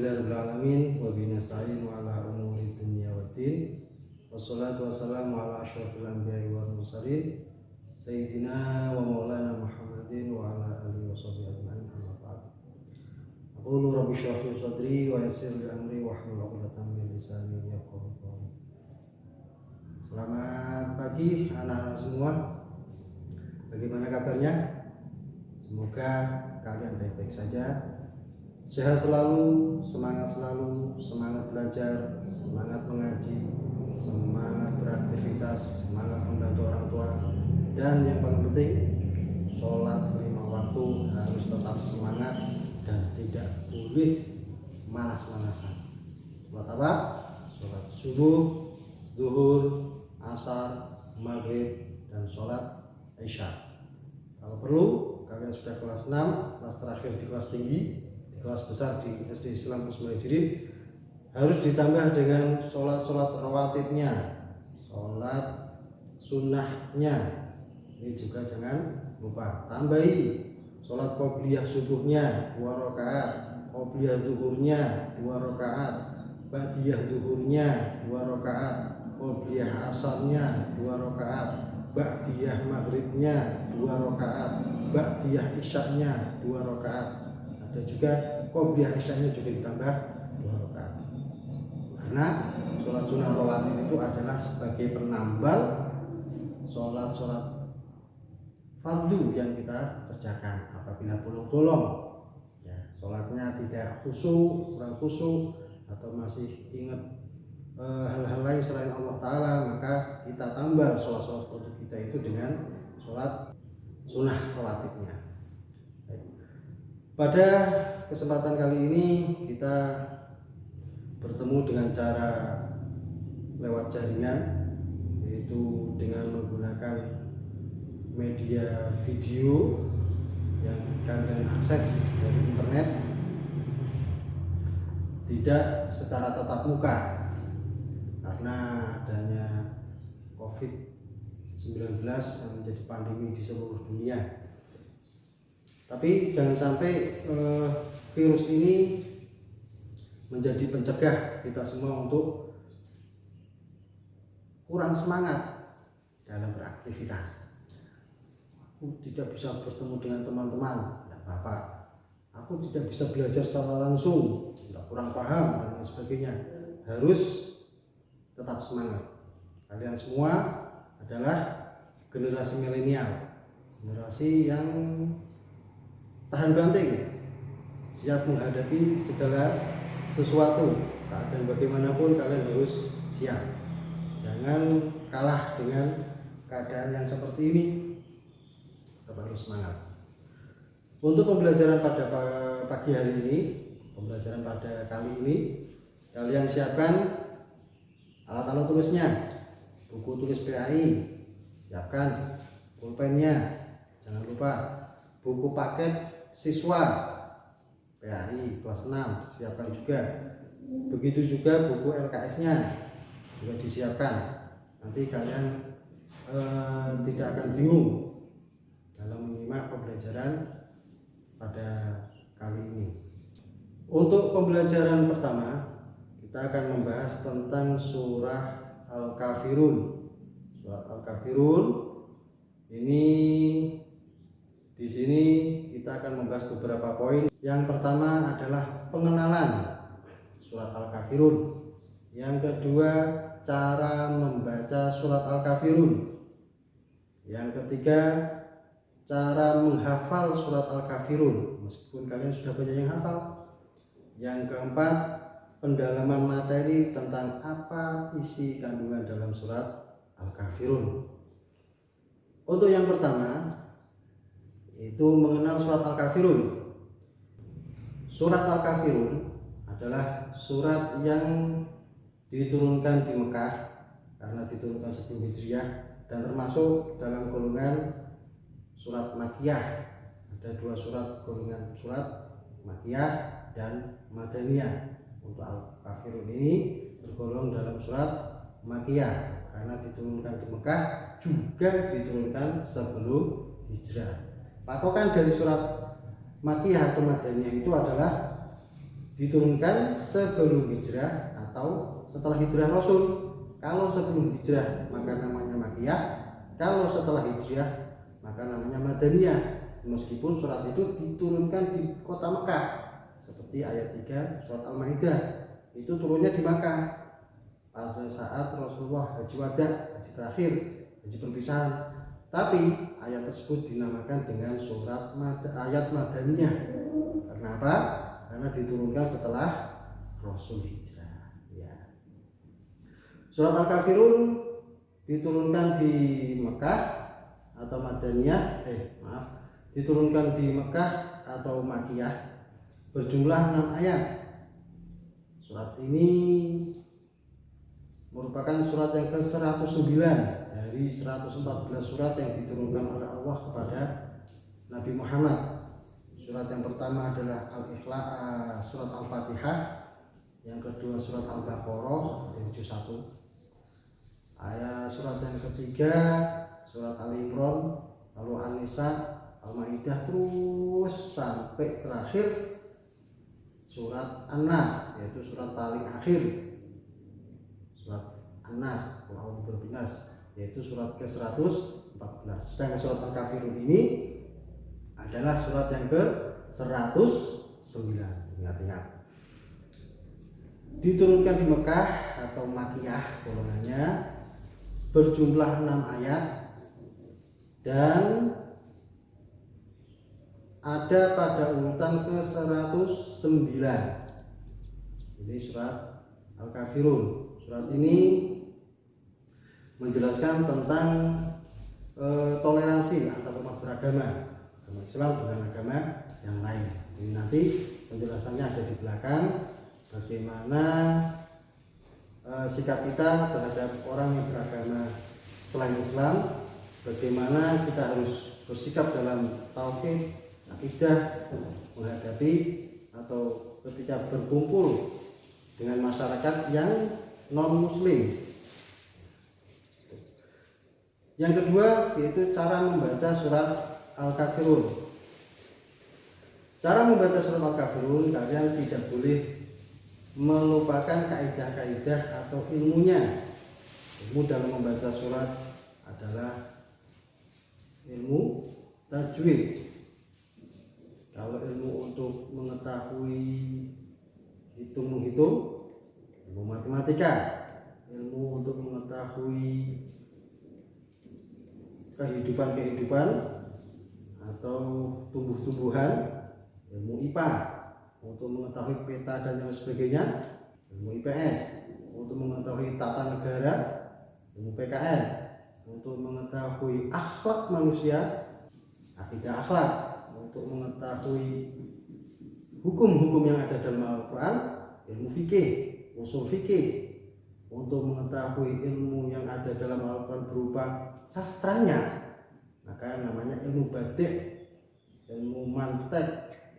Alhamdulillahirabbil alamin wa bihi nasta'in wa ala umuri dunya waddin. Wassalatu wassalamu ala asyrofil anbiya'i wal mursalin sayyidina wa maulana Muhammadin wa ala alihi washabihi ajma'in. Amma ba'd. Aqulu rabbi shrah li sadri wa yassir li amri wahlul 'uqdatam min lisani yafqahu qawli. Selamat pagi anak-anak semua. Bagaimana kabarnya? Semoga kalian baik-baik saja. Sehat selalu, semangat belajar, semangat mengaji, semangat beraktivitas, semangat membantu orang tua, dan yang paling penting, sholat 5 waktu harus tetap semangat dan tidak boleh malas-malasan. Sholat apa? Sholat subuh, zuhur, asar, maghrib, dan sholat isya. Kalau perlu, kalian sudah kelas 6, kelas terakhir di kelas tinggi, kelas besar di SD Islam Muslimin, harus ditambah dengan sholat rawatibnya, sholat sunnahnya. Ini juga jangan lupa. Tambahi sholat qobliyah subuhnya 2 rakaat, qobliyah zuhurnya 2 rakaat, ba'diyah zuhurnya 2 rakaat, qobliyah asarnya 2 rakaat, ba'diyah maghribnya 2 rakaat, ba'diyah isyaknya 2 rakaat. Ada juga qobliyah isyaknya juga ditambah 2 rakaat. Karena sholat sunnah rawatib itu adalah sebagai penambal sholat fardu yang kita kerjakan. Apabila bolong-bolong, ya, sholatnya tidak khusyuk, kurang khusyuk, atau masih ingat hal-hal lain selain Allah Ta'ala, maka kita tambah sholat fardu kita itu dengan sholat sunnah rawatibnya. Pada kesempatan kali ini kita bertemu dengan cara lewat jaringan, yaitu dengan menggunakan media video yang kalian akses dari internet, tidak secara tatap muka karena adanya COVID-19 yang menjadi pandemi di seluruh dunia. Tapi jangan sampai virus ini menjadi pencegah kita semua untuk kurang semangat dalam beraktivitas. Aku tidak bisa bertemu dengan teman-teman, tidak apa-apa. Aku tidak bisa belajar secara langsung, tidak kurang paham dan lain sebagainya. Harus tetap semangat. Kalian semua adalah generasi milenial, generasi yang tahan banting, siap menghadapi segala sesuatu. Keadaan bagaimanapun kalian harus siap. Jangan kalah dengan keadaan yang seperti ini. Tetap harus semangat. Untuk pembelajaran pada pagi hari ini, pembelajaran pada kali ini, kalian siapkan alat-alat tulisnya, buku tulis PAI, siapkan pulpennya, jangan lupa buku paket siswa PAI kelas 6 siapkan juga. Begitu juga buku LKS-nya juga disiapkan. Nanti kalian tidak akan bingung dalam menyimak pembelajaran pada kali ini. Untuk pembelajaran pertama, kita akan membahas tentang surah Al-Kafirun. Surah Al-Kafirun ini, di sini kita akan membahas beberapa poin. Yang pertama adalah pengenalan surat Al-Kafirun. Yang kedua, cara membaca surat Al-Kafirun. Yang ketiga, cara menghafal surat Al-Kafirun, meskipun kalian sudah banyak yang hafal. Yang keempat, pendalaman materi tentang apa isi kandungan dalam surat Al-Kafirun. Untuk yang pertama, itu mengenal surat Al-Kafirun. Surat Al-Kafirun adalah surat yang diturunkan di Mekah karena diturunkan sebelum Hijriah dan termasuk dalam golongan surat Makkiyah. Ada 2 surat golongan surat Makkiyah dan Madaniyah. Untuk Al-Kafirun ini tergolong dalam surat Makkiyah karena diturunkan di Mekah, juga diturunkan sebelum Hijrah. Patokan dari surat Makkiyah atau Madaniyah itu adalah diturunkan sebelum hijrah atau setelah hijrah Rasul. Kalau sebelum hijrah maka namanya Makkiyah, kalau setelah hijrah maka namanya Madaniyah. Meskipun surat itu diturunkan di kota Mekah, seperti ayat 3 surat Al-Maidah, itu turunnya di Makkah pada saat Rasulullah haji wada, haji terakhir, haji perpisahan. Tapi ayat tersebut dinamakan dengan ayat Madaniyah. Karena apa? Karena diturunkan setelah Rasul hijrah. Ya. Surat Al-Kafirun diturunkan di Mekah atau Madaniyah, diturunkan di Mekah atau Makkiyah, berjumlah 6 ayat. Surat ini merupakan surat yang ke-109 dari 114 surat yang diturunkan oleh Allah kepada Nabi Muhammad. Surat yang pertama adalah surat Al-Fatihah, yang kedua surat Al-Baqarah ayat 71. Surat yang ketiga surat Al-Imran, lalu An-Nisa, Al-Maidah, terus sampai terakhir surat An-Nas, yaitu surat paling akhir. Surat An-Nas, Al berbinas, yaitu surat ke-114. Sedangkan surat Al-Kafirun ini adalah surat yang ke-109. Ingat-ingat. Diturunkan di Mekah atau Makkiyah golongannya, berjumlah 6 ayat dan ada pada urutan ke-109. Ini surat Al-Kafirun. Surat ini menjelaskan tentang toleransi antar umat beragama, agama Islam dengan agama yang lain. Ini nanti penjelasannya ada di belakang, bagaimana sikap kita terhadap orang yang beragama selain Islam, bagaimana kita harus bersikap dalam tauhid, akidah, menghadapi atau ketika berkumpul dengan masyarakat yang non muslim. Yang kedua yaitu cara membaca surat Al-Kafirun. Cara membaca surat Al-Kafirun, kalian tidak boleh melupakan kaidah-kaidah atau ilmunya. Ilmu dalam membaca surat adalah ilmu tajwid. Kalau ilmu untuk mengetahui hitung-hitung, ilmu matematika. Ilmu untuk mengetahui kehidupan atau tumbuh-tumbuhan, ilmu IPA. Untuk mengetahui peta dan yang sebagainya, ilmu IPS. Untuk mengetahui tata negara, ilmu PKN. Untuk mengetahui akhlak manusia, akidah akhlak. Untuk mengetahui hukum-hukum yang ada dalam Al-Quran, ilmu fikih, usul fikih. Untuk mengetahui ilmu yang ada dalam Al-Quran berupa sastranya, maka namanya ilmu badik, ilmu mantek,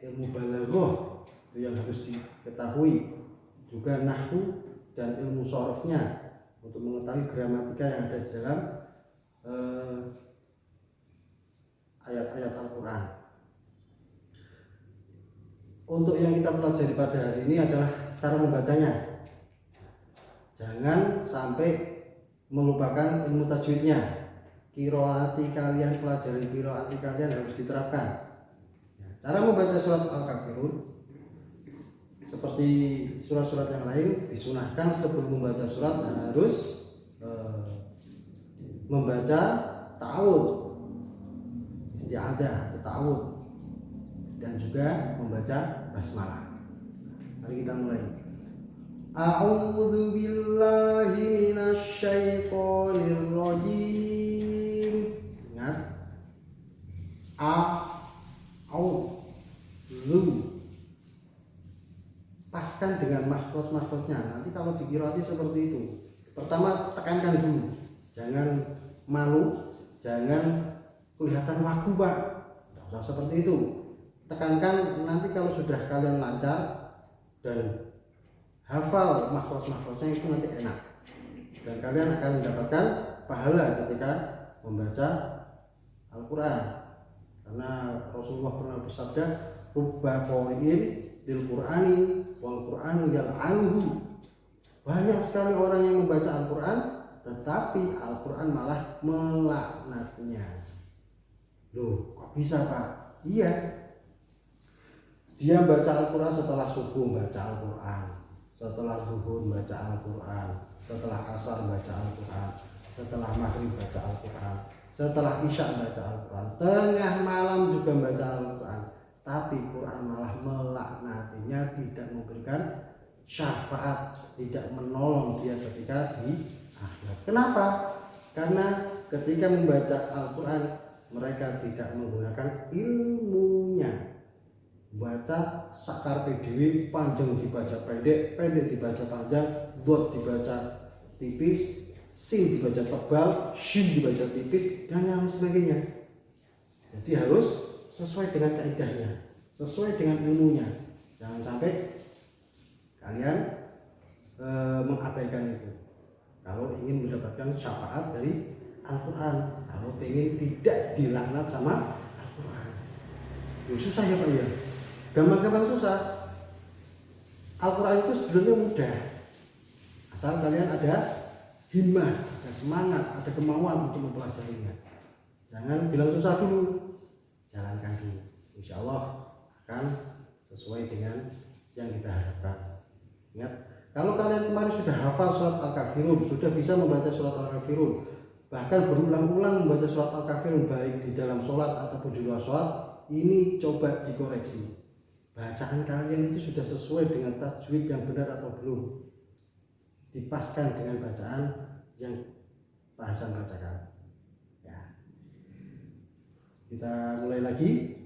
ilmu balaghah, itu yang harus diketahui. Juga nahwu dan ilmu sorofnya, untuk mengetahui gramatika yang ada di dalam ayat-ayat Al-Quran. Untuk yang kita pelajari pada hari ini adalah cara membacanya. Jangan sampai melupakan ilmu tajwidnya. Qiraati kalian, pelajari qiraati kalian harus diterapkan. Cara membaca surat Al-Kafirun seperti surat-surat yang lain, disunahkan sebelum membaca surat harus membaca ta'awudz, isti'adzah, ta'awudz, dan juga membaca basmalah. Mari kita mulai. A'udzu billahi minasy syaithanir rajim. Ingat, a'udzu. Paskan dengan makhraj-makhrajnya. Nanti kalau dikirati seperti itu, pertama tekankan dulu. Jangan malu, jangan kelihatan waku, Pak. Tidak usah seperti itu. Tekankan, nanti kalau sudah kalian lancar dan hafal makhraj-makhrajnya, itu nanti enak. Dan kalian akan mendapatkan pahala ketika membaca Al-Quran. Karena Rasulullah pernah bersabda, rubba qari'in lil Qur'ani wal Qur'anu yal'anuhu. Banyak sekali orang yang membaca Al-Qur'an tetapi Al-Qur'an malah melaknatnya. Loh, kok bisa, Pak? Iya. Dia baca Al-Qur'an setelah subuh baca Al-Qur'an, setelah zuhur baca Al-Qur'an, setelah asar baca Al-Qur'an, setelah maghrib baca Al-Qur'an, setelah isya baca Al-Qur'an, tengah malam juga baca Al-Qur'an. Tapi Quran malah melaknatinya, tidak memberikan syafaat, tidak menolong dia ketika di akhirat. Kenapa? Karena ketika membaca Al-Quran mereka tidak menggunakan ilmunya. Baca sakar PDW, panjang dibaca pendek, pendek dibaca panjang, dot dibaca tipis, sin dibaca tebal, shin dibaca tipis, dan yang sebagainya. Jadi harus sesuai dengan kaidahnya, sesuai dengan ilmunya. Jangan sampai kalian mengabaikan itu. Kalau ingin mendapatkan syafaat dari Al-Quran, kalau ingin tidak dilaknat sama Al-Quran, susah ya Pak ya. Gampang-gampang susah. Al-Quran itu sebenarnya mudah, asal kalian ada himmah, ada semangat, ada kemauan untuk mempelajarinya. Jangan bilang susah dulu, jalankan dulu. Insya Allah akan sesuai dengan yang kita harapkan. Ingat, kalau kalian kemarin sudah hafal surat Al-Kafirun, sudah bisa membaca surat Al-Kafirun, bahkan berulang-ulang membaca surat Al-Kafirun baik di dalam sholat ataupun di luar sholat, ini coba dikoreksi. Bacaan kalian itu sudah sesuai dengan tajwid yang benar atau belum? Dipaskan dengan bacaan yang bahasan bacakan. Ya. Kita mulai lagi.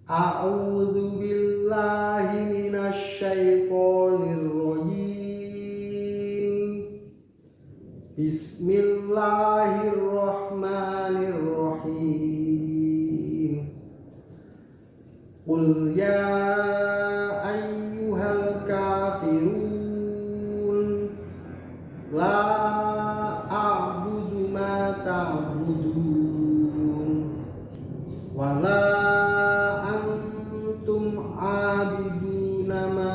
A'udzu billahi minasy syaithanir rajim. Bismillahirrahmanirrahim. Qul ya ayyuhal kafirun la a'budu ma ta'budun wa la antum a'biduna ma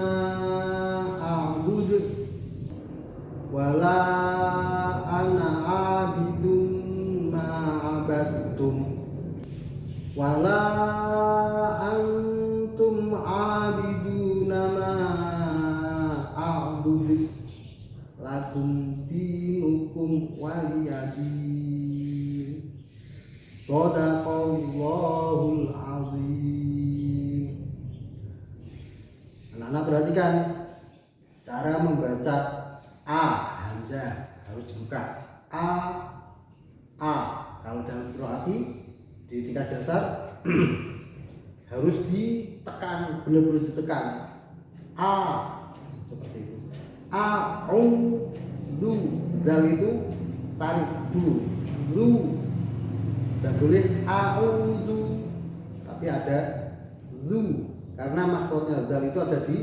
a'budu wa la ana a'bidum ma 'abadtum wa la antum a'biduna ma a'budu lakum dinukum waliyadin. Shadaqallahul azim. Anak-anak perhatikan cara membaca A, hamzah harus dibuka. A. Kalau dalam qiraati di tingkat dasar harus ditekan, benar-benar ditekan. A seperti itu. Du, dal itu tarik dulu. Lu dan boleh a'udzu, tapi ada lu karena makhrajnya dal itu ada di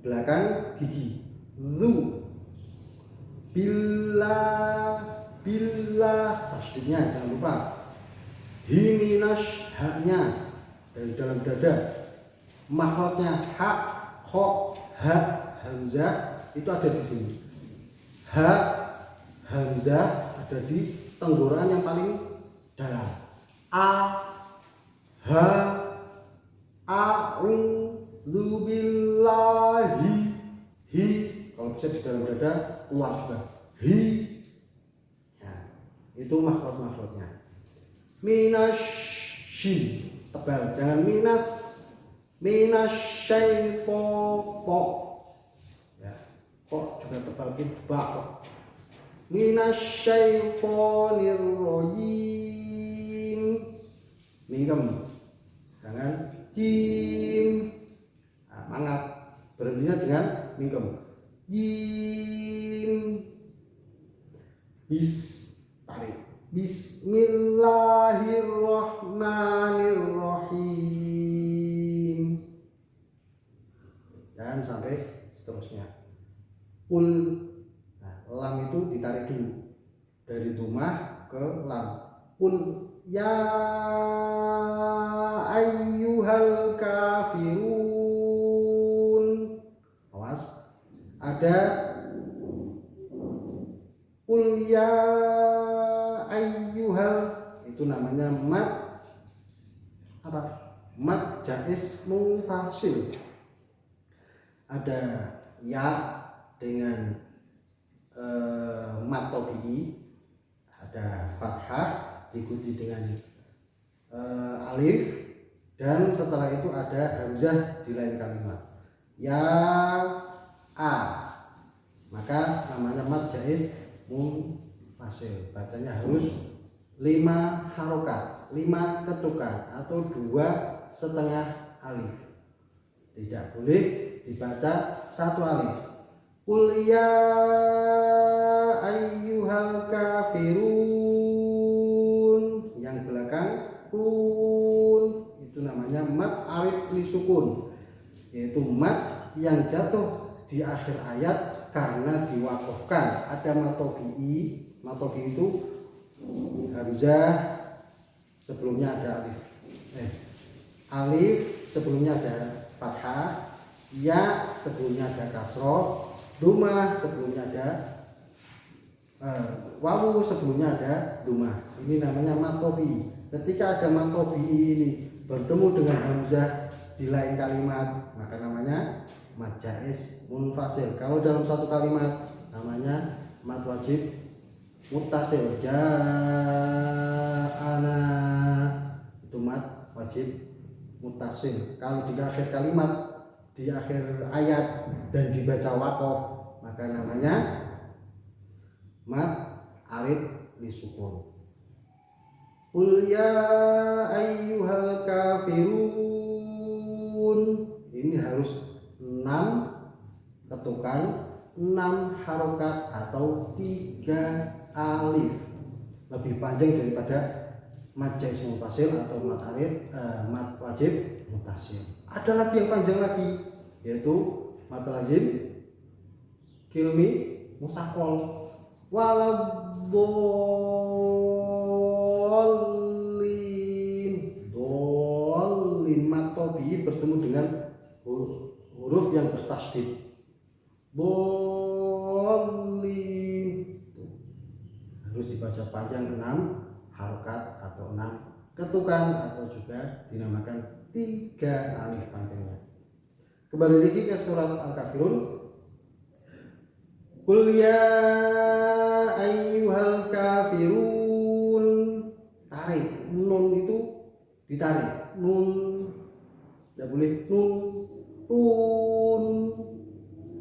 belakang gigi. Lu billah tasdidnya jangan lupa. Himinas, haknya dari dalam dada, makhrajnya hak, kho, ha, hamzah itu ada di sini. Ha, hamzah ada di tenggorokan yang paling dalam. A'udzu billahi, hi, kalau bisa di dalam dada keluar juga. Hi, ya, itu makhrajnya. Minas, shin tebal, jangan minas syaiqo, ya, kok juga tebal gitu, kok. Minas syaiqonir rajim, mingkem, jangan jim, nah, mangap, berhentinya dengan mingkem. Jim, tarik. Bismillahirrahmanirrahim, dan sampai seterusnya. Qul, nah, lam itu ditarik dulu dari dumah ke lam. Qul ya ayyuhal kafirun, ada qul ya ayyuhal, itu namanya mad apa? Mad jaiz munfasil. Ada ya dengan mad tabii, ada fathah diikuti dengan alif, dan setelah itu ada hamzah di lain kalimat. Ya a, maka namanya mad jaiz munfasil. Bacanya harus 5 harokat, 5 ketukan atau 2,5 alif. Tidak boleh dibaca 1 alif. Qul ya ayyuhal kafirun, yang belakang kun, itu namanya mad arif li sukun, yaitu mad yang jatuh di akhir ayat karena diwakafkan. Ada mad tabii, mad tabii itu hamzah sebelumnya ada alif, alif sebelumnya ada fathah, ya sebelumnya ada kasroh, dumah sebelumnya ada wawu sebelumnya ada dumah. Ini namanya mad tabii. Ketika ada mad tabii ini bertemu dengan hamzah di lain kalimat, maka namanya mad jaiz munfasil. Kalau dalam satu kalimat namanya mad wajib muttasil. Ja'ana, itu mad wajib muttasil. Kalau di akhir kalimat, di akhir ayat dan dibaca waqaf, maka namanya mad arid li sukun. Qul ya ayyuhal kafirun, ini harus 6 ketukan, 6 harokat atau 3 alif. Lebih panjang daripada mad jaiz munfasil atau mad arid, mad wajib muttasil. Ada lagi yang panjang lagi, yaitu mad lazim kilmi musaqal. Waladhdallin, dallin, mad tabii bertemu dengan huruf yang bertasydid. Dallin, harus dibaca panjang 6 harokat atau 6 ketukan, atau juga dinamakan 3 alif panjangnya. Kembali lagi ke surat Al-Kafirun. Qul ya ayyuhal kafirun, tarik, nun itu ditarik, nun, tidak boleh nun,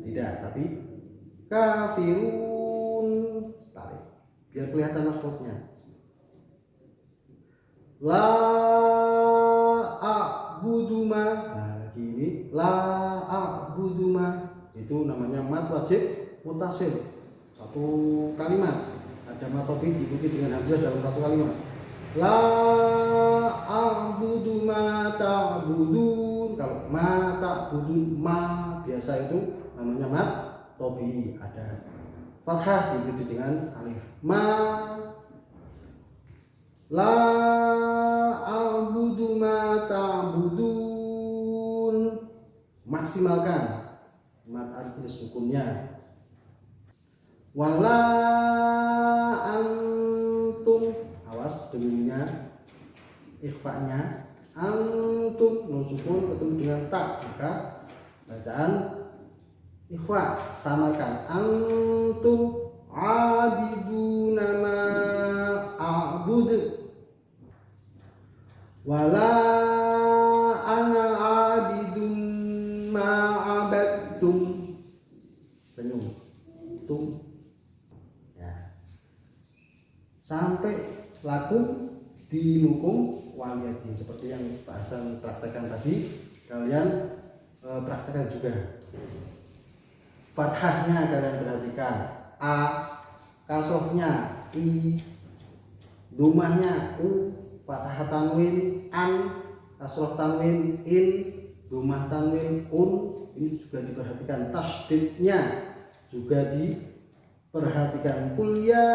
tidak, tapi kafirun, tarik, biar kelihatan makhrajnya. La a'budu ma, nah lagi ini la a'budu ma, itu namanya mad wajib muttasil. Satu kalimat ada mad tabii diikuti dengan hamzah dalam satu kalimat. La a'budu ma ta'budun, kalau ma ta'budun, ma biasa itu namanya mad tabii, ada fathah diikuti dengan alif. Ma la a'budu ma ta'budun, maksimalkan mad arif sukunnya. Wala antum, awas dengunnya, ikhfa'nya, antum nun sukun ketemu dengan ta, maka bacaan ikhfa, samakan. Antum abiduna ma a'bud, wala ana abidun ma abadtum, senyum, tum, ya, sampai lakum dinukum waliyadin, seperti yang bahasan praktekan tadi, kalian praktekan juga. Fathahnya kalian perhatikan, a, kasrohnya i, dumahnya u, fathah tanwin an, kasroh tanwin in, dumah tanwin un, ini juga diperhatikan. Tasydidnya juga diperhatikan. Qul ya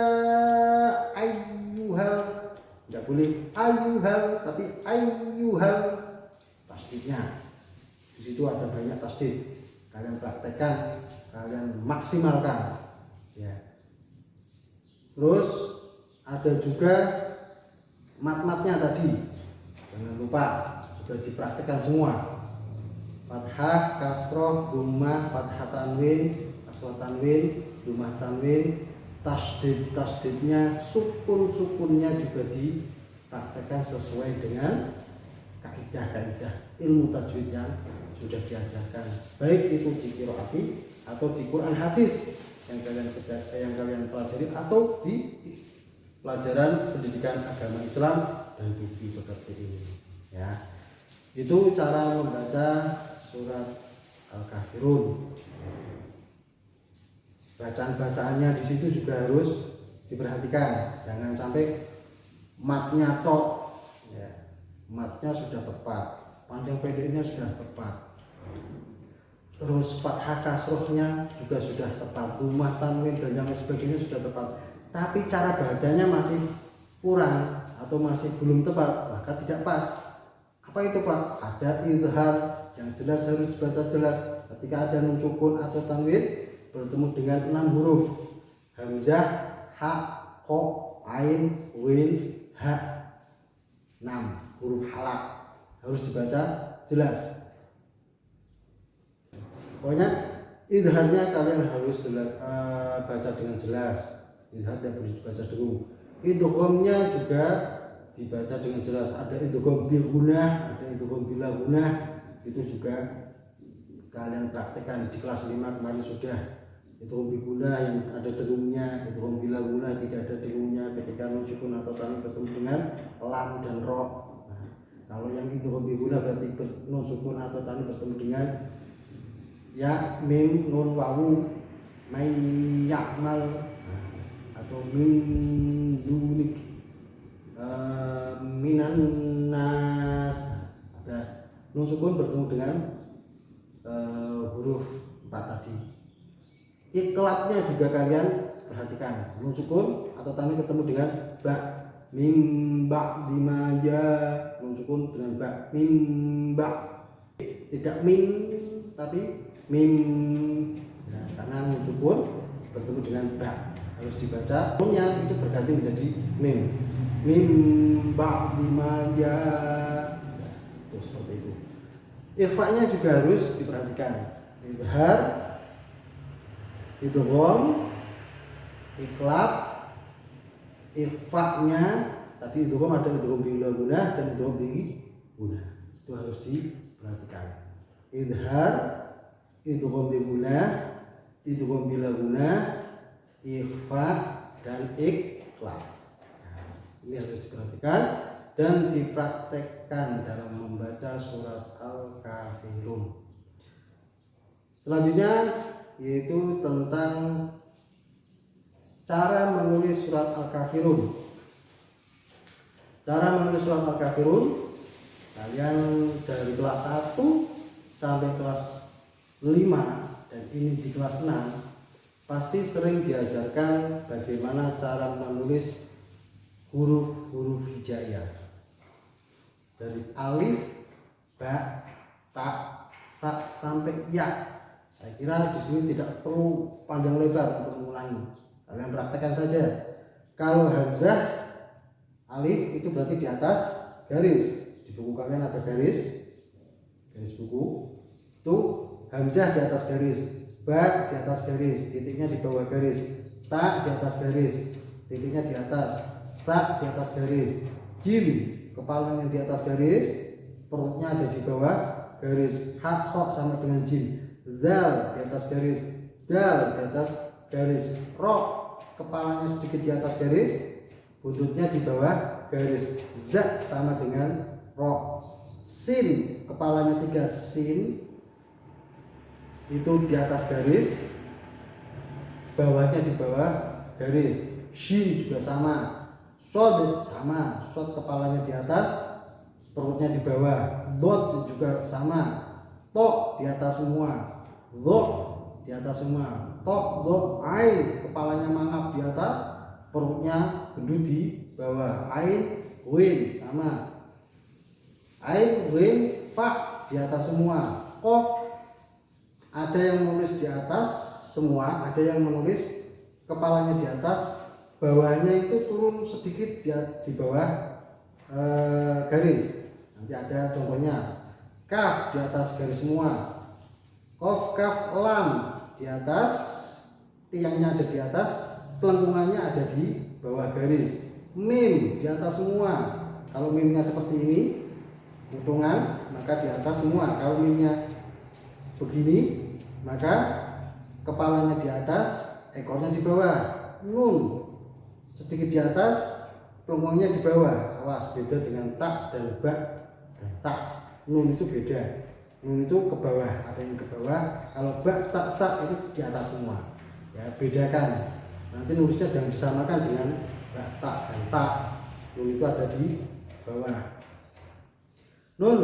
ayyuhal, tidak boleh ayyuhal, tapi ayyuhal, tasydidnya di situ ada banyak tasydid. Kalian praktekkan kalian maksimalkan ya. Terus ada juga mat-matnya tadi, jangan lupa juga dipraktikkan semua. Fathah, kasroh, dhammah, fathah tanwin, kasroh tanwin, dhammah tanwin, tasdidnya, sukun-sukunnya juga dipraktikkan sesuai dengan kaidah-kaidah ilmu tajwid yang sudah diajarkan, baik itu di qiraati atau di Quran hadis yang kalian pelajari atau di pelajaran pendidikan agama Islam dan bukti seperti ini ya. Itu cara membaca surat Al-Kafirun. Bacaan-bacaannya di situ juga harus diperhatikan, jangan sampai matnya tok ya. Matnya sudah tepat, panjang pendeknya sudah tepat, terus fathah kasrohnya juga sudah tepat, dhammah tanwin dan yang sebagainya sudah tepat, tapi cara bacanya masih kurang atau masih belum tepat, maka tidak pas. Apa itu Pak? Ada izhar yang jelas harus dibaca jelas. Ketika ada nun sukun atau tanwin bertemu dengan 6 huruf, hamzah, ha, kha, ain, win, ha, 6 huruf halak harus dibaca jelas. Pokoknya izharnya kalian harus baca dengan jelas. Izhar tidak boleh dibaca dulu. Idghamnya juga dibaca dengan jelas. Ada idgham bi gunah, ada idgham bila gunah. Itu juga kalian praktekkan di kelas 5 kemarin sudah. Idgham bi gunah yang ada dengungnya, idgham bila gunah tidak ada dengungnya ketika nun sukun atau tanwin bertemu dengan lam dan ro. Kalau yang itu hobi guna berarti nun sukun atau tanwin bertemu dengan ya, mim, nun, wawu, may ya'mal atau min dunik minan nas. Ada nun sukun bertemu dengan huruf 4 tadi. Iklabnya juga kalian perhatikan, nun sukun atau tanwin bertemu dengan ba, mim ba dimaja, nun sukun dengan ba, mim ba, tidak min tapi mim ya, karena nun sukun bertemu dengan ba harus dibaca nunnya itu berganti menjadi mim, mim ba dimaja ya, itu seperti itu. Ikhfa-nya juga harus diperhatikan, izhar, idgham, iklab, ikhfa-nya tadi idgham ada idgham bi gunah dan idgham bi gunah. Itu harus diperhatikan. Izhar, idgham bi gunah, idgham bi gunah, ikhfa dan iklab. Nah, ini harus diperhatikan dan dipraktekkan dalam membaca surat Al-Kafirun. Selanjutnya yaitu tentang cara menulis surat Al-Kafirun. Cara menulis surat Al-Kafirun, kalian dari kelas 1 sampai kelas 5 dan ini di kelas 6 pasti sering diajarkan bagaimana cara menulis huruf-huruf hijaiyah dari alif, ba, ta, sa sampai ya. Saya kira di sini tidak perlu panjang lebar untuk mengulangi. Kalian praktekkan saja. Kalau hamzah alif itu berarti di atas garis. Di buku kalian ada garis buku. Itu hamzah di atas garis, ba di atas garis, titiknya di bawah garis, ta di atas garis, titiknya di atas, sa di atas garis, jim kepalanya di atas garis, perutnya ada di bawah garis, ha kha sama dengan jim, zal di atas garis, dal di atas garis, ro kepalanya sedikit di atas garis, buntutnya di bawah garis, za sama dengan ro, sin kepalanya 3, sin itu di atas garis, bawahnya di bawah garis, shin juga sama, sod sama, sod kepalanya di atas, perutnya di bawah, dot juga sama, to di atas semua, do di atas semua, to, do, ain kepalanya mangap di atas, perutnya gendut di bawah, ain, win sama, ain, win, fa di atas semua, kof ada yang nulis di atas semua, ada yang menulis kepalanya di atas, bawahnya itu turun sedikit di bawah garis. Nanti ada contohnya, kaf di atas garis semua, kof, kaf, lam di atas, tiangnya ada di atas, pelengkungannya ada di bawah garis, mim di atas semua. Kalau mimnya seperti ini hitungan, maka di atas semua. Kalau mimnya begini, maka kepalanya di atas, ekornya di bawah. Nun sedikit di atas, pelengkungnya di bawah. Awas, beda dengan tak dan ba dan tak. Nun itu beda. Nun itu ke bawah, ada yang ke bawah. Kalau ba, tak, sak itu di atas semua. Ya, bedakan. Nanti nulisnya jangan disamakan dengan ba, tak dan tak. Nun itu ada di bawah. Nun,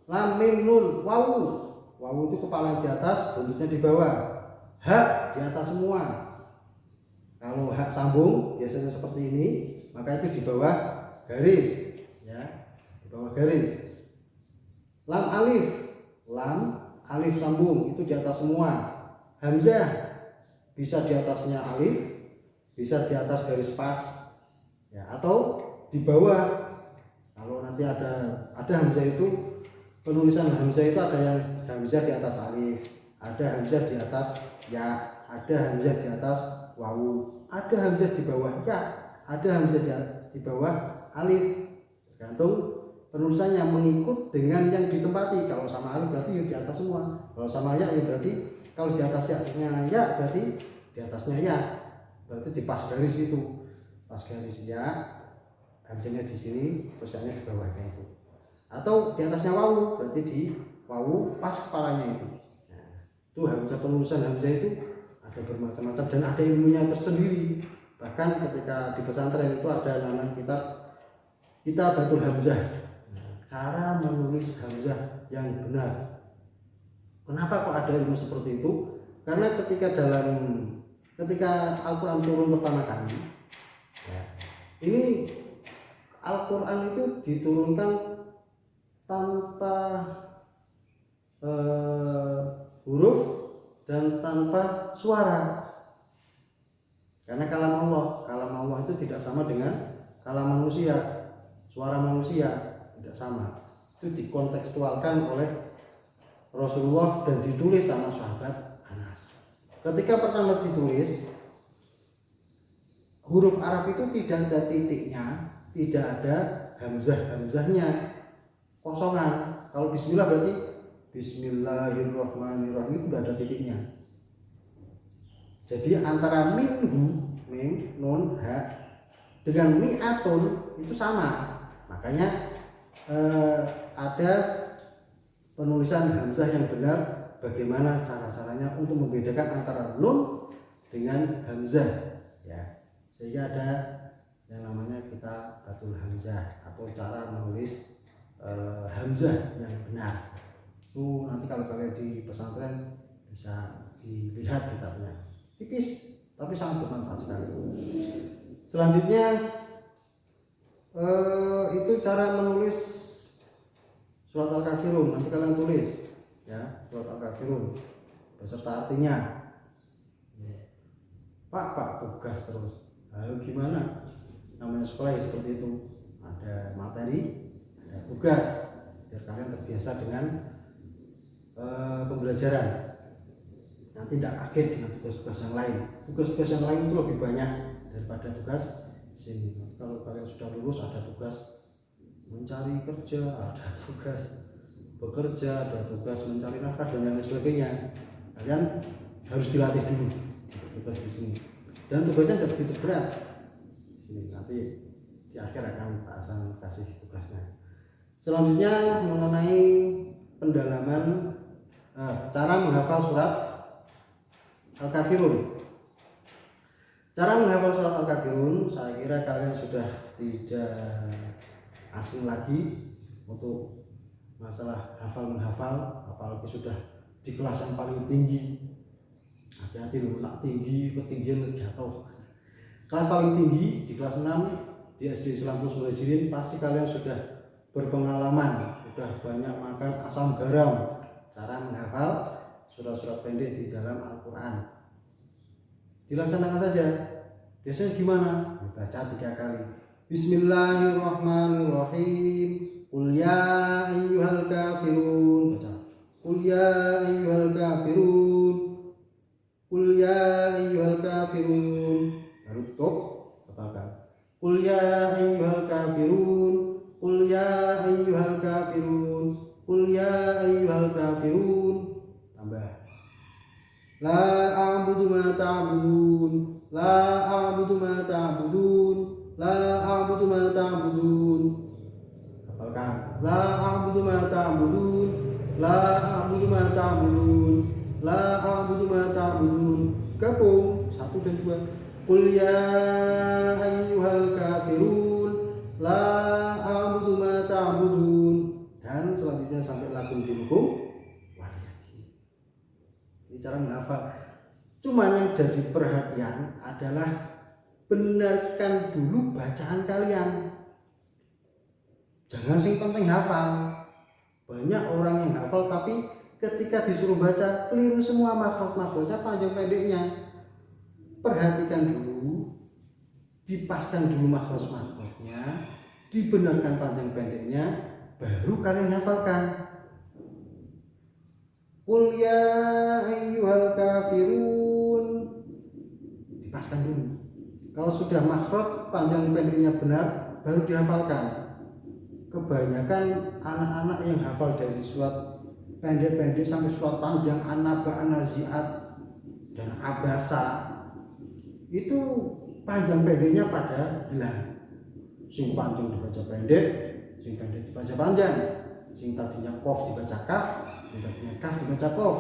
lam, mim, nun, wawu. Wawu itu kepala di atas, buntutnya di bawah. Hak di atas semua. Kalau hak sambung biasanya seperti ini, maka itu di bawah garis, ya, di bawah garis. Lam, alif, lam, alif sambung itu di atas semua. Hamzah bisa di atasnya alif, bisa di atas garis pas, ya, atau di bawah. Kalau nanti ada hamzah itu, penulisan hamzah itu ada yang hamzah di atas alif, ada hamzah di atas ya, ada hamzah di atas wawu, ada hamzah di bawah ya, ada hamzah di bawah alif. Tergantung penulisannya, mengikut dengan yang ditempati. Kalau sama alif berarti di atas semua. Kalau sama ya, berarti kalau di atasnya ya berarti di atasnya ya. Berarti di pas garis itu. Pas garis ya, hamzahnya di sini, terus ya di bawahnya itu. Atau di atasnya wawu, berarti di wawu pas kepalanya itu. Nah, itu hamzah, penulisan hamzah itu ada bermacam-macam dan ada ilmunya tersendiri. Bahkan ketika di pesantren itu ada namanya Kitabatul Hamzah. Cara menulis hamzah yang benar. Kenapa kok ada ilmu seperti itu? Karena ketika Al-Quran turun pertama kali, ya, ini Al-Quran itu diturunkan tanpa huruf dan tanpa suara. Karena kalam Allah itu tidak sama dengan kalam manusia. Suara manusia tidak sama. Itu dikontekstualkan oleh Rasulullah dan ditulis sama sahabat Anas. Ketika pertama ditulis, huruf Arab itu tidak ada titiknya, tidak ada hamzahnya, kosongan. Kalau bismillah berarti Bismillahirrahmanirrahim, itu sudah ada titiknya. Jadi antara minhu, mim, nun, ha dengan mi'atun itu sama. Makanya ada penulisan hamzah yang benar. Bagaimana caranya untuk membedakan antara nun dengan hamzah, ya, sehingga ada yang namanya Kitabatul Hamzah atau cara menulis hamzah yang benar. Itu nanti kalau kalian di pesantren bisa dilihat kitabnya, tipis tapi sangat bermanfaat sekali. Selanjutnya itu cara menulis surat Al-Kafirun. Nanti kalian tulis, ya, surat Al-Kafirun beserta artinya. Pak tugas terus. Lalu gimana? Namanya sekolah ya seperti itu. Ada materi, ada tugas, biar kalian terbiasa dengan pembelajaran. Nanti tidak kaget dengan tugas-tugas yang lain. Tugas-tugas yang lain itu lebih banyak daripada tugas sini. Kalau kalian sudah lulus, ada tugas mencari kerja, ada tugas bekerja, ada tugas mencari nafkah dan lain sebagainya. Kalian harus dilatih dulu untuk tugas di sini. Dan tugasnya tidak begitu berat. Di sini nanti di akhir akan bahasan kasih tugasnya. Selanjutnya mengenai pendalaman cara menghafal surat Al-Kafirun. Cara menghafal surat Al-Kafirun, saya kira kalian sudah tidak asing lagi untuk masalah hafal-menghafal, apalagi sudah di kelas yang paling tinggi. Hati-hati loh, nak tinggi, ketinggian jatuh. Kelas paling tinggi di kelas 6 di SD Islam Plus Muhajirin, pasti kalian sudah berpengalaman, sudah banyak makan asam garam cara menghafal surat-surat pendek di dalam Al-Quran. dilaksanakan saja. Biasanya gimana? Baca 3 kali. Bismillahirrahmanirrahim. Qul ya ayyuhal kafirun. Baca. Qul ya ayyuhal kafirun. Qul ya ayyuhal kafirun. Baru tutup. Batalkan. Qul ya ayyuhal kafirun. Qul ya ayyuhal kafirun. Qul ya ayyuhal kafirun. Tambah. La a'budu ma ta'budun. La a'budu ma ta'budun. La a'budu ma ta'budun. Hafalkan. La a'budu ma ta'budun. La a'budu ma ta'budun. La a'budu ma ta'budun. Gabung 1 dan 2. Qul ya ayyuhal kafirun. La a'budu ma ta'budun. Dan selanjutnya sampai lakum dinukum waliyadin. Ini cara menghafal. Cuma yang jadi perhatian adalah benarkan dulu bacaan kalian. Jangan sing penting hafal. Banyak orang yang hafal tapi ketika disuruh baca keliru semua makhraj-makhrajnya, panjang pendeknya. Perhatikan dulu, dipaskan dulu makhraj-makhrajnya, dibenarkan panjang pendeknya, baru kalian hafalkan. Qul ya ayyuhal kafirun. Dipaskan dulu. Kalau sudah makhraj panjang pendeknya benar, baru dihafalkan. Kebanyakan anak-anak yang hafal dari surat pendek-pendek sampai surat panjang, An-Naba, An-Nazi'at, dan Abasa, itu panjang pendeknya pada hilang. Sing panjang dibaca pendek, sing pendek dibaca panjang, sing tadinya qaf dibaca kaf, sing tadinya kaf dibaca qaf,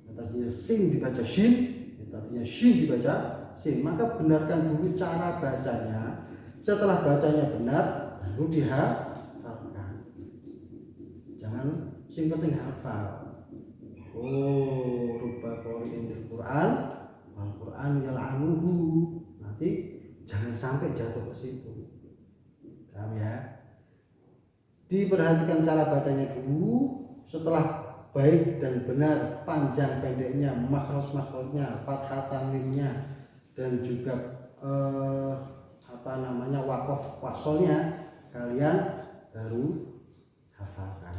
sing tadinya sin dibaca shin, sing tadinya shin dibaca sin. Maka benarkan dulu cara bacanya. Setelah bacanya benar, baru dihafalkan. Jangan sing penting hafal. Oh, rubba qari'in bil Quran wal Quran yal'anuhu. Nanti jangan sampai jatuh ke situ. Paham ya? Diperhatikan cara bacanya dulu. Setelah baik dan benar panjang pendeknya, makhraj-makhrajnya, fathah tanwinnya, dan juga waqaf wasolnya, kalian baru hafalkan.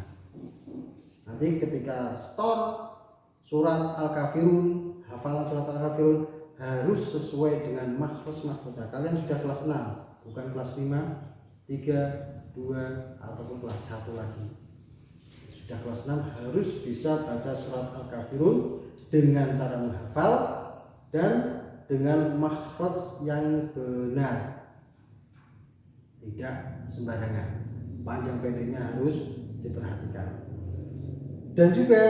Nanti ketika store surat Al-Kafirun, hafalan surat Al-Kafirun harus sesuai dengan makhraj-makhrajnya. Kalian sudah kelas 6, bukan kelas 5, 3, 2 ataupun kelas 1 lagi. Sudah kelas 6 harus bisa baca surat Al-Kafirun dengan cara menghafal dan dengan makhraj yang benar. Tidak sembarangan. Panjang pendeknya harus diperhatikan. Dan juga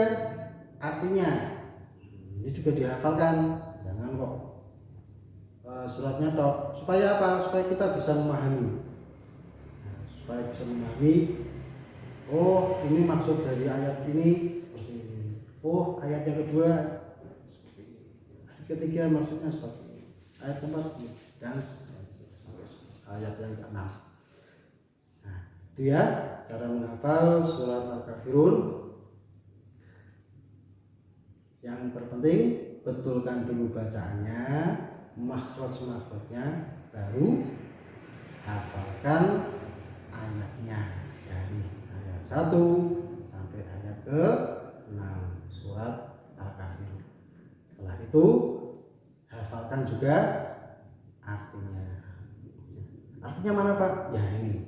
artinya ini juga dihafalkan. Jangan kok suratnya tok. Supaya apa? Supaya kita bisa memahami. Supaya bisa memahami. Oh, ini maksud dari ayat ini seperti ini. Oh, ayat yang kedua seperti ini. Ayat ketiga maksudnya seperti ini. Ayat keempat dan sampai ayat yang ke-6. Nah, itu ya cara menghafal surat Al-Kafirun. Yang terpenting betulkan dulu bacaannya, makhraj-makhrajnya, baru hafalkan ayatnya dari ayat 1 sampai ayat ke-6 surat Al-Kafirun. Setelah itu hafalkan juga artinya. Artinya mana Pak? Ya ini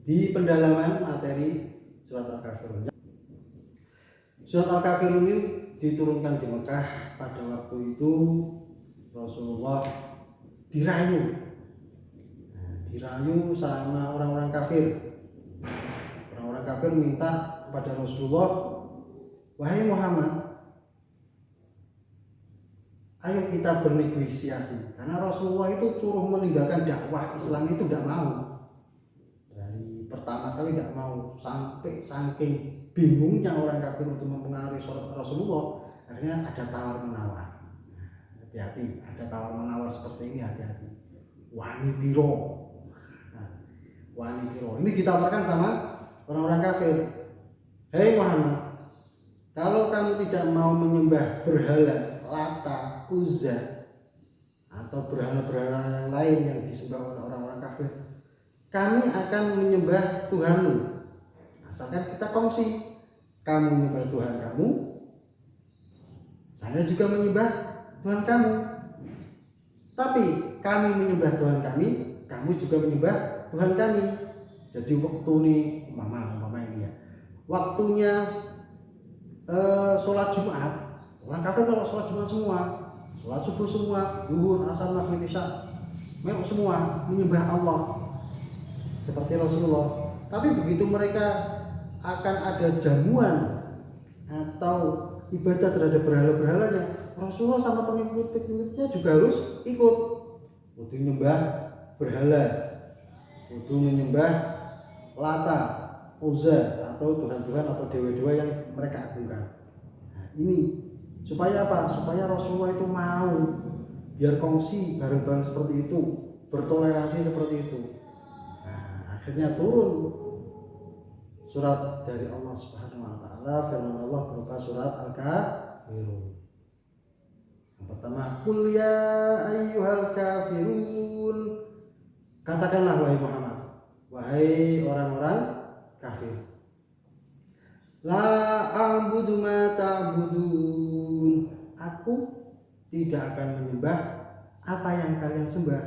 di pendalaman materi surat Al-Kafirun. Surat Al-Kafirun ini diturunkan di Mekah. Pada waktu itu Rasulullah dirayu. Dirayu sama orang-orang kafir. Orang-orang kafir minta kepada Rasulullah, wahai Muhammad, ayo kita bernegosiasi. Karena Rasulullah itu suruh meninggalkan dakwah Islam itu tidak mau. Dari pertama kali tidak mau, sampai saking bingungnya orang kafir untuk mempengaruhi Rasulullah, akhirnya ada tawar menawar. Hati-hati, ada tawar menawar seperti ini, hati-hati. Wani biro. Wani biro. Ini ditawarkan sama orang-orang kafir. Hei Muhammad, kalau kamu tidak mau menyembah berhala Lata, Uzza, atau berhala-berhala yang lain yang disembah oleh orang-orang kafir, kami akan menyembah Tuhanmu. Asalkan kita kongsi, kamu menyembah Tuhan kamu, saya juga menyembah Tuhan kamu. Tapi kami menyembah Tuhan kami, kamu juga menyembah Tuhan kami. Jadi waktu ini umpama ini ya, waktunya sholat Jumat, orang kafir kalau sholat Jumat semua, sholat subuh semua, zuhur, asar, maghrib, isya, mereka semua menyembah Allah seperti Rasulullah. Tapi begitu mereka akan ada jamuan atau ibadah terhadap berhala-berhalanya, Rasulullah sama pengikut-pengikutnya juga harus ikut. Kudu menyembah berhala, kudu menyembah Lata, Uzza atau Tuhan-Tuhan atau dewa-dewa yang mereka agungkan. Nah, ini supaya apa? Supaya Rasulullah itu mau biar kongsi bareng-bareng seperti itu, bertoleransi seperti itu. Nah, akhirnya turun surat dari Allah Subhanahu wa taala, firman Allah berupa surat Al-Kafirun. Yang pertama, qul ya ayyuhal kafirun. Katakanlah wahai Muhammad, wahai orang-orang kafir. La a'budu ma ta'budun. Aku tidak akan menyembah apa yang kalian sembah.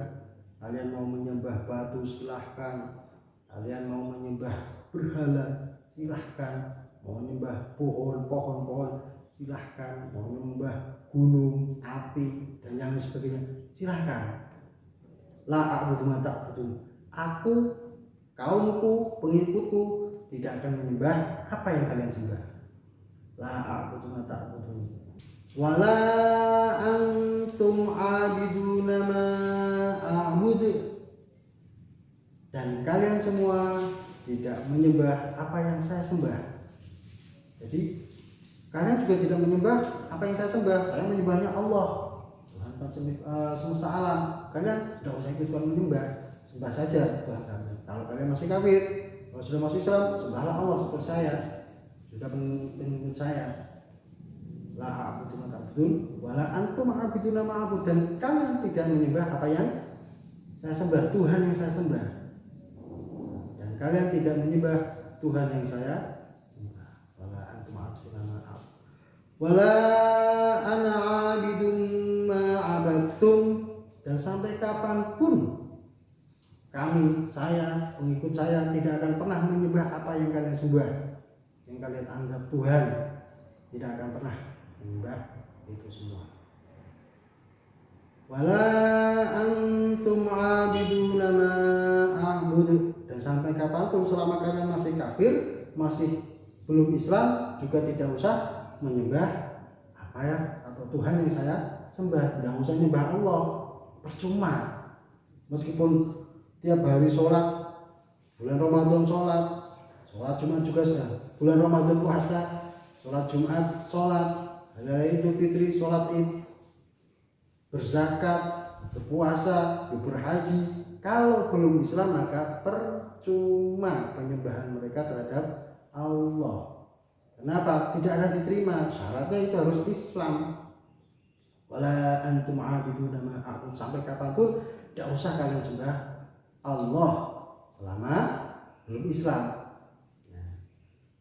Kalian mau menyembah batu silahkan, kalian mau menyembah berhala silahkan, mau menyembah pohon-pohon silahkan, mau menyembah gunung, api dan yang sebagainya silahkan. La a'budu ma ta'budun. Aku, kaumku, pengikutku tidak akan menyembah apa yang kalian sembah. La a'budu ma ta'budun. Wala antum 'abiduna ma a'budu. Dan kalian semua tidak menyembah apa yang saya sembah. Jadi kalian juga tidak menyembah apa yang saya sembah. Saya menyembahnya Allah, Tuhan semesta alam. Kalian tidak usah ikut menyembah, sembah saja Tuhan kami. Kalau kalian masih kafir, kalau sudah masuk Islam, sembahlah Allah seperti saya, juga pengikut saya. La a'budu ma ta'budun wala antum a'buduna ma a'bud. Dan kalian tidak menyembah apa yang saya sembah, Tuhan yang saya sembah. Dan kalian tidak menyembah Tuhan yang saya sembah. Wala antum a'buduna ma a'bud wala ana 'abidun ma 'abadtum. Dan sampai kapanpun kami, saya, pengikut saya tidak akan pernah menyembah apa yang kalian sembah, yang kalian anggap Tuhan. Tidak akan pernah menyembah itu semua. Wala antum 'abiduna ma a'budu. Dan sampai kapanpun selama kalian masih kafir, masih belum Islam, juga tidak usah menyembah apa ya atau Tuhan yang saya sembah. Tidak usah menyembah Allah, percuma. Meskipun tiap hari sholat, bulan Ramadan sholat Jumat juga sudah, bulan Ramadan puasa, sholat Jumat sholat, hari raya Idul Fitri sholat Id, berzakat, berpuasa, berhaji. Kalau belum Islam maka percuma penyembahan mereka terhadap Allah. Kenapa? Tidak akan diterima. Syaratnya itu harus Islam. Wala antum 'abiduna ma a'bud. Sampai kapanpun tidak usah kalian sembah Allah selama belum Islam.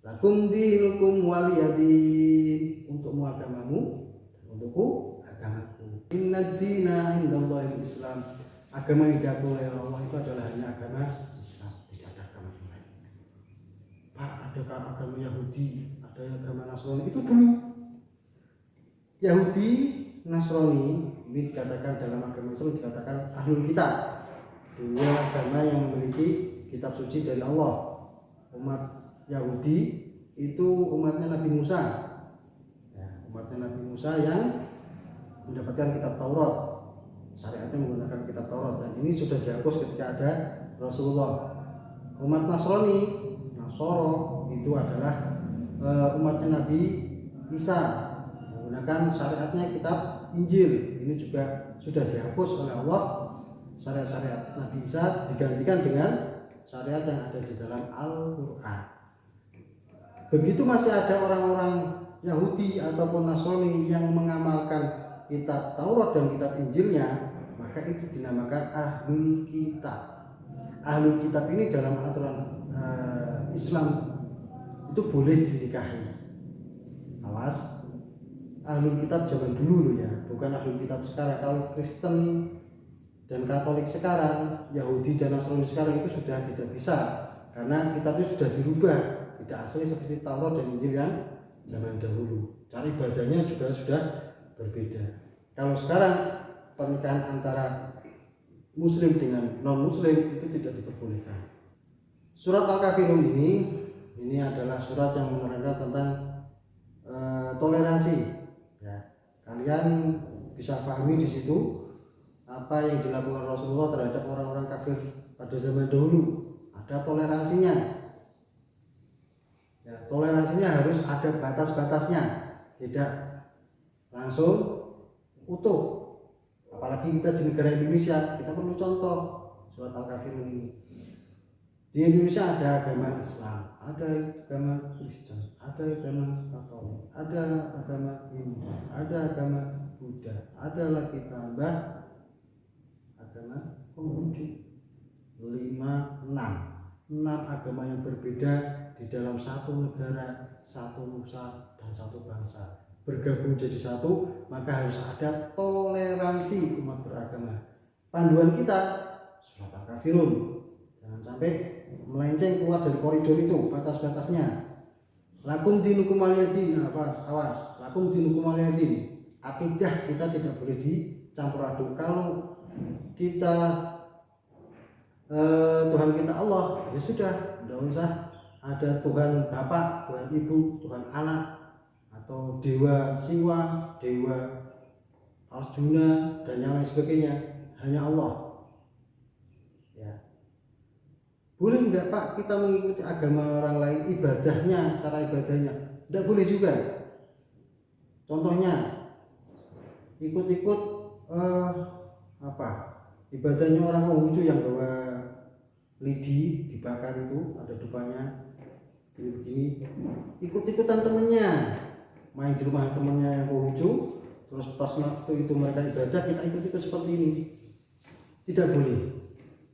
Lakum dinukum waliyadin. Untukmu agamamu, untukku agamaku. Innad dina indallahil Islam. Agama yang diakui oleh Allah itu adalah hanya agama Islam, tidak ada agama yang lain. Pak, adakah agama Yahudi, ada agama Nasrani? Itu dulu. Yahudi, Nasrani ini dikatakan dalam agama Islam dikatakan ahlul kitab, dua agama yang memiliki kitab suci dari Allah. Umat Yahudi itu umatnya Nabi Musa, ya, umatnya Nabi Musa yang mendapatkan kitab Taurat, syariatnya menggunakan kitab Taurat, dan ini sudah dihapus ketika ada Rasulullah. Umat Nasrani, Nasoro itu adalah umatnya Nabi Isa, menggunakan syariatnya kitab Injil. Ini juga sudah dihapus oleh Allah. Syariat-syariat Nabi Isa digantikan dengan syariat yang ada di dalam Al-Quran. Begitu masih ada orang-orang Yahudi ataupun Nasrani yang mengamalkan kitab Taurat dan kitab Injilnya, maka itu dinamakan ahlul kitab. Ahlul kitab ini dalam aturan Islam itu boleh dinikahi. Awas, ahlul kitab zaman dulu ya, bukan ahlul kitab sekarang. Kalau Kristen dan Katolik sekarang, Yahudi dan Nasrani sekarang itu sudah tidak bisa, karena kitabnya sudah dirubah, tidak asli seperti Taurat dan Injil yang zaman dahulu. Cara ibadahnya juga sudah berbeda. Kalau sekarang pernikahan antara Muslim dengan non-Muslim itu tidak diperbolehkan. Surat Al-Kafirun ini adalah surat yang menerangkan tentang toleransi. Ya, kalian bisa pahami di situ apa yang dilakukan Rasulullah terhadap orang-orang kafir pada zaman dahulu. Ada toleransinya. Ya, toleransinya harus ada batas-batasnya, tidak langsung utuh. Apalagi kita di negara Indonesia, kita perlu contoh surat Al-Kafirun ini. Di Indonesia ada agama Islam, ada agama Kristen, ada agama Katolik, ada agama Hindu, ada agama Buddha, ada lagi tambah agama Konghucu. 6 agama yang berbeda di dalam satu negara, satu nusa dan satu bangsa bergabung jadi satu, maka harus ada toleransi umat beragama. Panduan kita surat Al-Kafirun, jangan sampai melenceng keluar dari koridor itu, batas-batasnya. Lakum dinukum waliyadin, awas, lakum dinukum waliyadin. Akidah kita tidak boleh dicampur aduk. Kalau kita Tuhan kita Allah, ya sudah, tidak usah ada Tuhan Bapak, Tuhan Ibu, Tuhan Anak, atau Dewa Siwa, Dewa Arjuna dan yang lain sebagainya. Hanya Allah. Ya. Boleh enggak Pak kita mengikuti agama orang lain, ibadahnya, cara ibadahnya? Tidak boleh juga. Contohnya ikut-ikut ibadahnya orang Konghucu yang bawa lidi dibakar itu, ada dupanya begini, ikut-ikutan temennya, main di rumah temennya yang Konghucu, terus pas waktu itu mereka ibadah kita ikut-ikut seperti ini. Tidak boleh.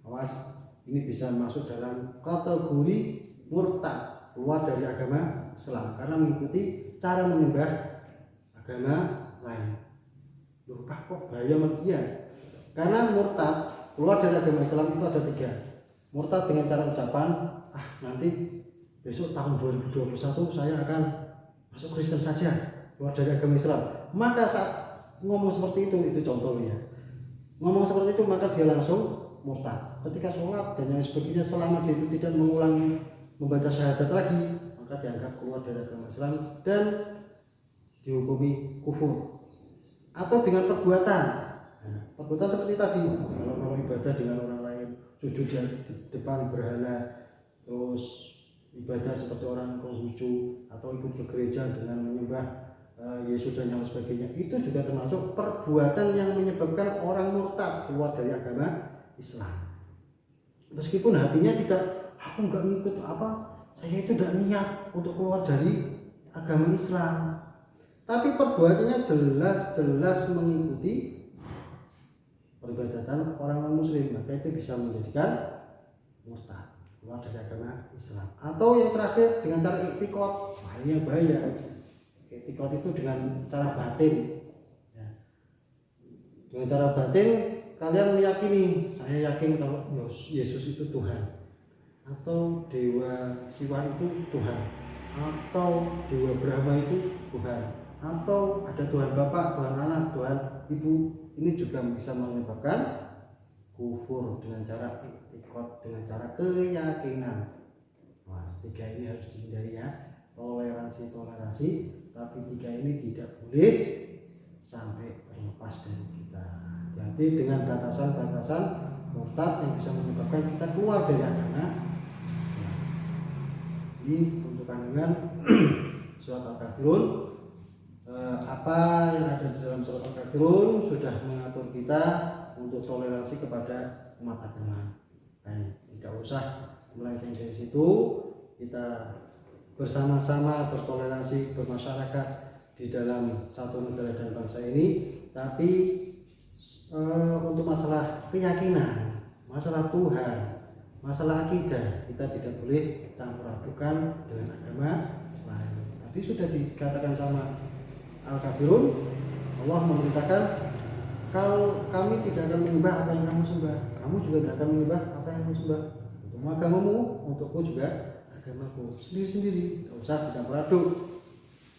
Awas, ini bisa masuk dalam kategori murtad, keluar dari agama Islam karena mengikuti cara menyembah agama lain. Loh Pak, kok bahaya maksudnya? Karena murtad keluar dari agama Islam itu ada 3. Murtad dengan cara ucapan, nanti besok tahun 2021 saya akan masuk Kristen saja, keluar dari agama Islam. Maka saat ngomong seperti itu contohnya, ngomong seperti itu maka dia langsung murtad. Ketika sholat dan yang sebagainya, selama dia itu tidak mengulangi membaca syahadat lagi, maka dianggap keluar dari agama Islam dan dihukumi kufur. Atau dengan perbuatan, perbuatan seperti tadi, kalau ibadah dengan orang lain, sujud di depan berhala, terus ibadah seperti orang Konghucu, atau ikut ke gereja dengan menyembah Yesus dan yang sebagainya, itu juga termasuk perbuatan yang menyebabkan orang murtad keluar dari agama Islam. Meskipun hatinya tidak, aku nggak ngikut saya itu tidak niat untuk keluar dari agama Islam, tapi perbuatannya jelas-jelas mengikuti peribadatan orang non-Muslim, maka itu bisa menjadikan murtad, keluar dari agama Islam. Atau yang terakhir dengan cara i'tiqad, ini yang bahaya. I'tiqad itu dengan cara batin. Ya. Dengan cara batin kalian meyakini, saya yakin kalau Yesus itu Tuhan, atau Dewa Siwa itu Tuhan, atau Dewa Brahma itu Tuhan, atau ada Tuhan Bapak, Tuhan Anak, Tuhan Ibu. Ini juga bisa menyebabkan kufur dengan cara i'tiqad, dengan cara keyakinan. Mas, 3 ini harus dihindari ya. Toleransi, tapi 3 ini tidak boleh sampai terlepas dari kita. Jadi dengan batasan-batasan murtad yang bisa menyebabkan kita keluar dari agama Islam. Ini untuk kandungan surat Al-Kafirun. Apa yang ada di dalam surat Al-Kafirun sudah mengatur kita untuk toleransi kepada umat agama lain. Tidak usah melenceng dari situ. Kita bersama-sama bertoleransi, bermasyarakat di dalam satu negara dan bangsa ini, tapi untuk masalah keyakinan, masalah Tuhan, masalah akidah, kita tidak boleh campur adukan dengan agama lain. Tadi sudah dikatakan sama Al-Kafirun, Allah memerintahkan, kalau kami tidak akan menyembah apa yang kamu sembah, kamu juga tidak akan menyembah apa yang kamu sembah. Untukmu agamamu, untukku juga agamaku. Sendiri-sendiri, tidak usah dicampur aduk.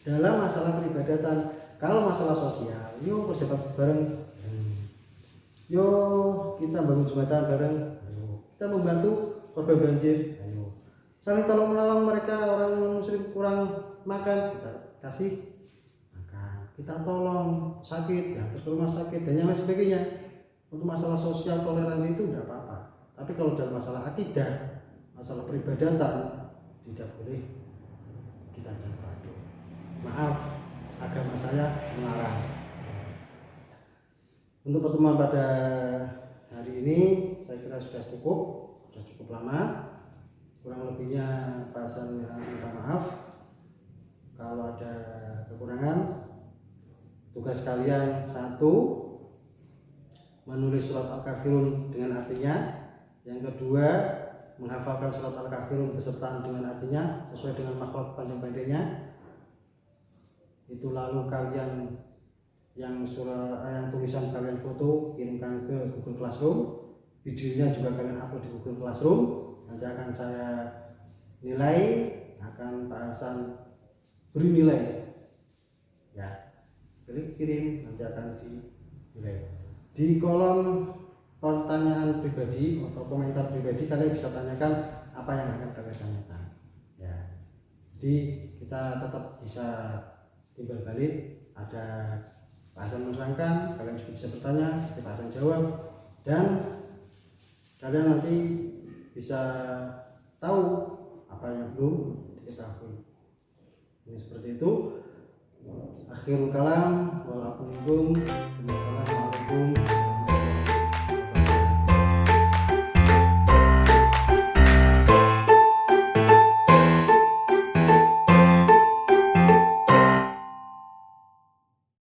Dalam masalah peribadatan, kalau masalah sosial, yuk bersahabat bareng, yo kita bangun jembatan bareng, ayo kita membantu korban banjir, ayo saling tolong menolong mereka, orang muslim kurang makan, kita kasih makan, kita tolong sakit, ya terus ke rumah sakit dan yang lain sebagainya. Untuk masalah sosial toleransi itu tidak apa-apa, tapi kalau dalam masalah akidah, masalah peribadatan, tidak boleh kita campur aduk. Maaf, agama saya melarang. Untuk pertemuan pada hari ini saya kira sudah cukup lama. Kurang lebihnya bahasan yang minta maaf. Kalau ada kekurangan, tugas kalian satu, menulis surat Al-Kafirun dengan artinya. Yang kedua, menghafalkan surat Al-Kafirun beserta dengan artinya sesuai dengan makhraj panjang pendeknya. Itu lalu kalian yang tulisan kalian foto kirimkan ke Google Classroom, videonya juga kalian upload di Google Classroom. Nanti akan saya nilai, akan bahasan beri nilai ya, klik kirim, nanti akan dinilai. Di kolom pertanyaan pribadi atau komentar pribadi kalian bisa tanyakan apa yang akan kalian tanyakan ya. Jadi kita tetap bisa timbal balik, ada bahasan menerangkan, kalian juga bisa bertanya, ada bahasan jawab, dan kalian nanti bisa tahu apa yang belum diketahui. Ini seperti itu. Akhirul kalam, wassalamualaikum.